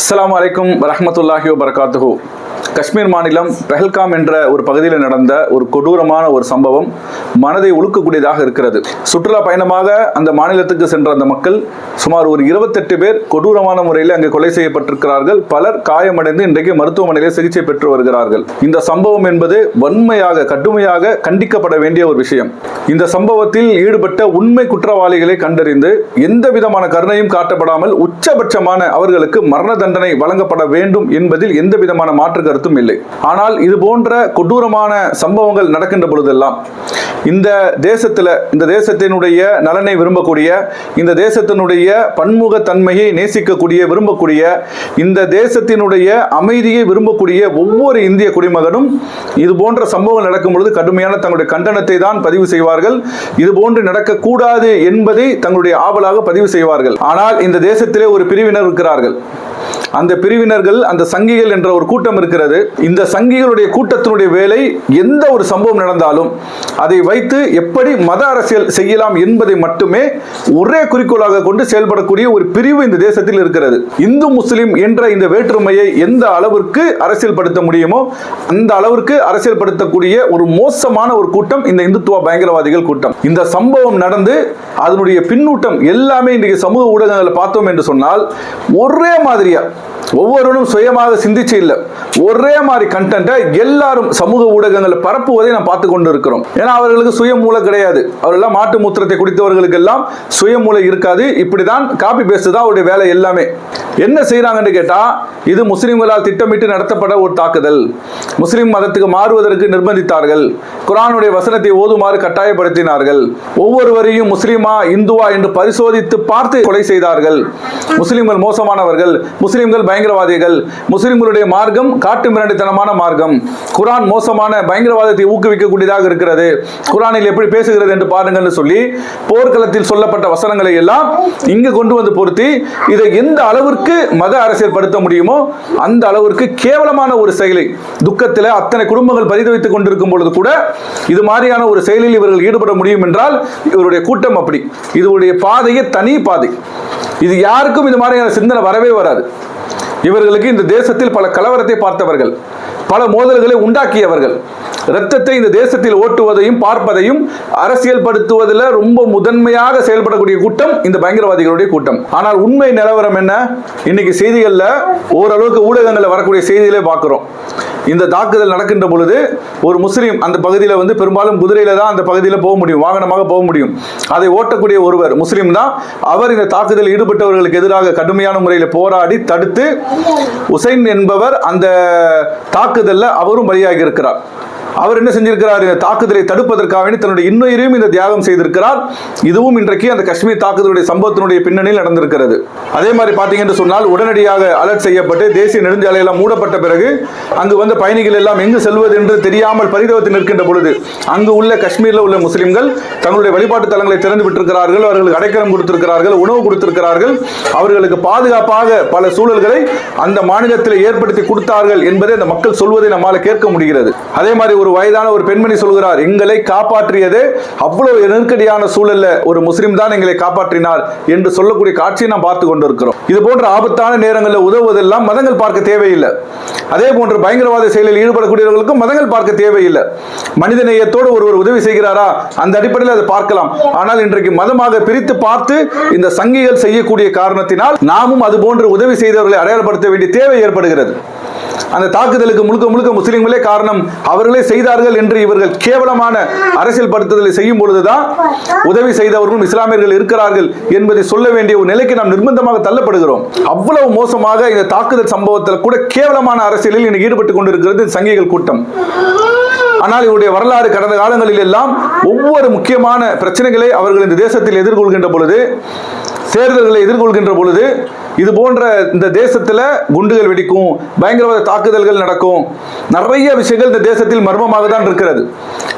அஸ்ஸலாமு அலைக்கும் வரஹ்மத்துல்லாஹி வபரகாத்துஹு. காஷ்மீர் மாநிலம் பெஹல்காம் என்ற ஒரு பகுதியில் நடந்த ஒரு கொடூரமான ஒரு சம்பவம் மனதை உலுக்கக்கூடியதாக இருக்கிறது. சுற்றுலா பயணமாக அந்த மாநிலத்துக்கு சென்ற அந்த மக்கள் சுமார் ஒரு 28 பேர் கொடூரமான முறையில் அங்கே கொலை செய்யப்பட்டிருக்கிறார்கள். பலர் காயமடைந்து இன்றைக்கு மருத்துவமனையில் சிகிச்சை பெற்று வருகிறார்கள். இந்த சம்பவம் என்பது வன்மையாக கடுமையாக கண்டிக்கப்பட வேண்டிய ஒரு விஷயம். இந்த சம்பவத்தில் ஈடுபட்ட உண்மை குற்றவாளிகளை கண்டறிந்து எந்த விதமான கருணையும் காட்டப்படாமல் உச்சபட்சமான அவர்களுக்கு மரண தண்டனை வழங்கப்பட வேண்டும் என்பதில் எந்த விதமான மாற்று கருத்தும் இல்லை. ஆனால் இது போன்ற கொடூரமான சம்பவங்கள் நடக்கின்ற பொழுதெல்லாம் இந்த தேசத்தினுடைய நலனை விரும்பக்கூடிய, இந்த தேசத்தினுடைய பன்முகத்தன்மையை நேசிக்கக்கூடிய விரும்பக்கூடிய, இந்த தேசத்தினுடைய அமைதியை விரும்பக்கூடிய ஒவ்வொரு இந்திய குடிமகனும் இது போன்ற சம்பவங்கள் நடக்கும் பொழுது கடுமையான தங்களுடைய கண்டனத்தை தான் பதிவு செய்வார்கள். இது போன்று நடக்கக்கூடாது என்பதை தங்களுடைய ஆவலாக பதிவு செய்வார்கள். ஆனால் இந்த தேசத்திலே ஒரு பிரிவினர் இருக்கிறார்கள். அந்த பிரிவினர்கள், அந்த சங்கிகள் என்ற ஒரு கூட்டம் இருக்கிறது. இந்த சங்கிகளுடைய கூட்டத்தினுடைய வேலை எந்த ஒரு சம்பவம் நடந்தாலும் அதை வைத்து எப்படி மத அரசியல் செய்யலாம் என்பதை மட்டுமே ஒரே குறிக்கோளாக கொண்டு செயல்படக்கூடிய ஒரு பிரிவு இந்த தேசத்தில் இருக்கிறது. இந்து முஸ்லிம் என்ற இந்த வேற்றுமையை எந்த அளவிற்கு அரசியல்படுத்த முடியுமோ அந்த அளவிற்கு அரசியல்படுத்தக்கூடிய ஒரு மோசமான ஒரு கூட்டம் இந்த இந்துத்துவ பயங்கரவாதிகள் கூட்டம். இந்த சம்பவம் நடந்து அதனுடைய பின்னூட்டம் எல்லாமே இன்றைக்கு சமூக ஊடகங்களை பார்த்தோம் என்று சொன்னால் ஒரே மாதிரியா, ஒவ்வொருவரும் சுயமாக சிந்திச்சு இல்லை, ஒரே மாதிரி கண்டென்ட்டை எல்லாரும் சமூக ஊடகங்களை பரப்புவதை நாம் பார்த்து கொண்டு இருக்கிறோம். ஏன்னா அவர்களுக்கு சுயமூளை கிடையாது. அவர்களெல்லாம் மாட்டு மூத்திரத்தை குடித்தவர்களுக்கு எல்லாம் சுயமூளை இருக்காது. இப்படிதான் காப்பி பேஸ்ட் தான் அவருடைய வேலை எல்லாமே. என்ன செய்யறாங்கன்னு கேட்டா, இது முஸ்லிம்களால் திட்டமிட்டு நடத்தப்பட ஒரு தாக்குதல், முஸ்லிம் மதத்துக்கு மாறுவதற்கு நிர்பந்தித்தார்கள், குர்ஆனுடைய வசனத்தை ஓதுமாறு கட்டாயப்படுத்தினார்கள், ஒவ்வொருவரையும் முஸ்லிமா இந்துவா என்று பரிசோதித்து பார்த்து கொலை செய்தார்கள், முஸ்லிம்கள் மோசமானவர்கள், முஸ்லிம்கள் பயங்கரவாதிகள், முஸ்லிம்களுடைய மார்க்கம் காட்டு மிராண்டித்தனமான மார்க்கம், குர்ஆன் மோசமான பயங்கரவாதத்தை ஊக்குவிக்கக்கூடியதாக இருக்கிறது, குர்ஆனில் எப்படி பேசுகிறது என்று பாருங்கள் சொல்லி போர்க்களத்தில் சொல்லப்பட்ட வசனங்களை எல்லாம் இங்கு கொண்டு வந்து பொருத்தி இதை எந்த அளவிற்கு மத அரசியல் படுத்த முடியுமோ அந்த அளவிற்கு கேவலமான ஒரு செயலை, துக்கத்தில் அத்தனை குடும்பங்கள் பரிதவித்துக் கொண்டிருக்கும் பொழுது கூட இது மாதிரியான ஒரு செயலில் இவர்கள் ஈடுபட முடியும் என்றால் இவருடைய கூட்டம் அப்படி. இதுடைய பாதையே தனி பாதை. இது யாருக்கும் இது மாதிரியான சிந்தனை வரவே வராது. இவர்களுக்கு இந்த தேசத்தில் பல கலவரத்தை பார்த்தவர்கள், பல மோதல்களை உண்டாக்கியவர்கள், இரத்தத்தை இந்த தேசத்தில் ஓட்டுவதையும் பார்ப்பதையும் அரசியல் படுத்துவதில் ரொம்ப முதன்மையாக செயல்படக்கூடிய கூட்டம் இந்த பயங்கரவாதிகளுடைய கூட்டம். ஆனால் உண்மை நிலவரம் என்ன? இன்னைக்கு செய்திகளில் ஓரளவுக்கு ஊடகங்களில் வரக்கூடிய செய்திகளே பார்க்கிறோம். இந்த தாக்குதல் நடக்கின்ற பொழுது ஒரு முஸ்லீம் அந்த பகுதியில் பெரும்பாலும் குதிரையில தான் அந்த பகுதியில் போக முடியும், வாகனமாக போக முடியும். அதை ஓட்டக்கூடிய ஒருவர் முஸ்லீம் தான். அவர் இந்த தாக்குதலில் ஈடுபட்டவர்களுக்கு எதிராக கடுமையான முறையில் போராடி தடுத்து உசைன் என்பவர் அந்த தாக்குதலில் அவரும் பலியாகி இருக்கிறார். அவர் என்ன செஞ்சிருக்கிறார்? இந்த தாக்குதலை தடுப்பதற்காக தன்னுடைய இன்னுயிரையும் இந்த தியாகம் செய்திருக்கிறார். இதுவும் இன்றைக்கு அந்த காஷ்மீர் தாக்குதலுடைய சம்பவத்தினுடைய பின்னணியில் நடந்திருக்கிறது. அதே மாதிரி பார்த்தீங்கன்னு சொன்னால் உடனடியாக அலர்ட் செய்யப்பட்டு தேசிய நெடுஞ்சாலை எல்லாம் மூடப்பட்ட பிறகு அங்கு வந்த பயணிகள் எல்லாம் எங்கு செல்வது என்று தெரியாமல் பரிதவித்து நிற்கின்ற பொழுது அங்கு உள்ள காஷ்மீரில் உள்ள முஸ்லிம்கள் தங்களுடைய வழிபாட்டு தலங்களை திறந்து விட்டிருக்கிறார்கள். அவர்களுக்கு அடைக்கலம் கொடுத்திருக்கிறார்கள், உணவு கொடுத்திருக்கிறார்கள், அவர்களுக்கு பாதுகாப்பாக பல சூழல்களை அந்த மாநிலத்தில் ஏற்படுத்தி கொடுத்தார்கள் என்பதை அந்த மக்கள் சொல்வதை நம்மால் கேட்க முடிகிறது. அதே மாதிரி ஒரு வயதான ஒரு பெண்மணி சொல்கிறார், எங்களை காப்பாற்றியது அவ்வளவு நெருக்கடியான சூழல்ல ஒரு முஸ்லிம் தான் எங்களை காப்பாற்றினார் என்று சொல்லக்கூடிய காட்சியை நாம் பார்த்து கொண்டிருக்கிறோம். இது போன்ற ஆபத்தான நேரங்களில் உதவுவதெல்லாம் மதங்கள் பார்க்க தேவையில்லை. அதே போன்று பயங்கரவாத செயலில் ஈடுபடக்கூடியவர்களுக்கும் மதங்கள் பார்க்க தேவையில்லை. மனித நேயத்தோடு ஒருவர் உதவி செய்கிறாரா அந்த அடிப்படையில் அதை பார்க்கலாம். ஆனால் இன்றைக்கு மதமாக பிரித்து பார்த்து இந்த சங்கிகள் செய்யக்கூடிய காரணத்தினால் நாமும் அது போன்று உதவி செய்தவர்களை அடையாளப்படுத்த வேண்டிய தேவை ஏற்படுகிறது. அந்த தாக்குதலுக்கு முழுக்க முழுக்க முஸ்லிம்களே காரணம், அவர்களே செய்தார்கள் என்று இவர்கள் கேவலமான அரசியல் படுத்துதலை செய்யும் பொழுதுதான் உதவி செய்தவர்களும் இஸ்லாமியர்கள் இருக்கிறார்கள் என்பதை சொல்ல வேண்டிய ஒரு நிலைக்கு நாம் நிர்பந்தமாக தள்ளப்படுகிறோம். அவ்வளவு மோசமாக இந்த தாக்குதல் சம்பவத்தில் கூட கேவலமான அரசியலில் இன்னைக்கு ஈடுபட்டுக் கொண்டிருக்கிறது சங்கிகள் கூட்டம். ஆனால் இவருடைய வரலாறு கடந்த காலங்களில் எல்லாம் ஒவ்வொரு முக்கியமான பிரச்சனைகளை அவர்கள் இந்த தேசத்தில் எதிர்கொள்கின்ற பொழுது, தேர்தல்களை எதிர்கொள்கின்ற பொழுது இது போன்ற இந்த தேசத்தில் குண்டுகள் வெடிக்கும், பயங்கரவாத தாக்குதல்கள் நடக்கும், நிறைய விஷயங்கள் இந்த தேசத்தில் மர்மமாக தான் இருக்கிறது.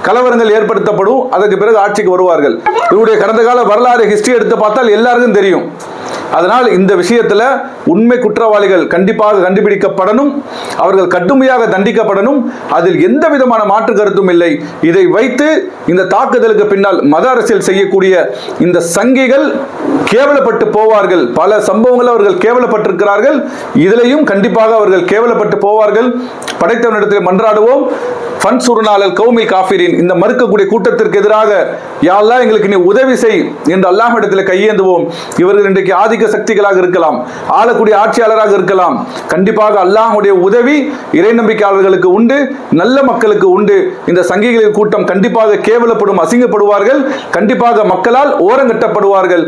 கலவரங்கள் ஏற்படுத்தப்படும், அதற்கு பிறகு ஆட்சிக்கு வருவார்கள். இவருடைய கடந்த கால வரலாறு ஹிஸ்டரி எடுத்து பார்த்தால் எல்லாருக்கும் தெரியும். அதனால் இந்த விஷயத்துல உண்மை குற்றவாளிகள் கண்டிப்பாக கண்டுபிடிக்கப்படணும், அவர்கள் கடுமையாக தண்டிக்கப்படணும். அதில் எந்த விதமான மாற்று கருத்தும் இல்லை. இதை வைத்து இந்த தாக்குதலுக்கு பின்னால் மத அரசியல் செய்யக்கூடிய இந்த சங்கிகள் கேவலப்பட்டு போவார்கள். பல சம்பவங்கள் அவர்கள் கேவலப்பட்டிருக்கிறார்கள். இதிலையும் கண்டிப்பாக அவர்கள் கேவலப்பட்டு போவார்கள். படைத்தவனிடத்தில் மன்றாடுவோம். ஃபன்சுர்னாலல் கௌமில் காஃபிரின், இந்த மறுக்கக்கூடிய கூட்டத்திற்கு எதிராக யா அல்லாஹ் எங்களுக்கு நீ உதவி செய் என்று அல்லாஹ்விடத்தில் கையேந்துவோம். இவர்கள் இன்றைக்கு ஆதிக்க சக்திகளாக இருக்கலாம், ஆளக்கூடிய ஆட்சியாளராக இருக்கலாம். கண்டிப்பாக அல்லாஹ்வுடைய உதவி இறை நம்பிக்கையாளர்களுக்கு உண்டு, நல்ல மக்களுக்கு உண்டு. இந்த சங்கிகளின் கூட்டம் கண்டிப்பாக கேவலப்படும், அசிங்கப்படுவார்கள். கண்டிப்பாக மக்களால் ஓரங்கட்டப்படுவார்கள்.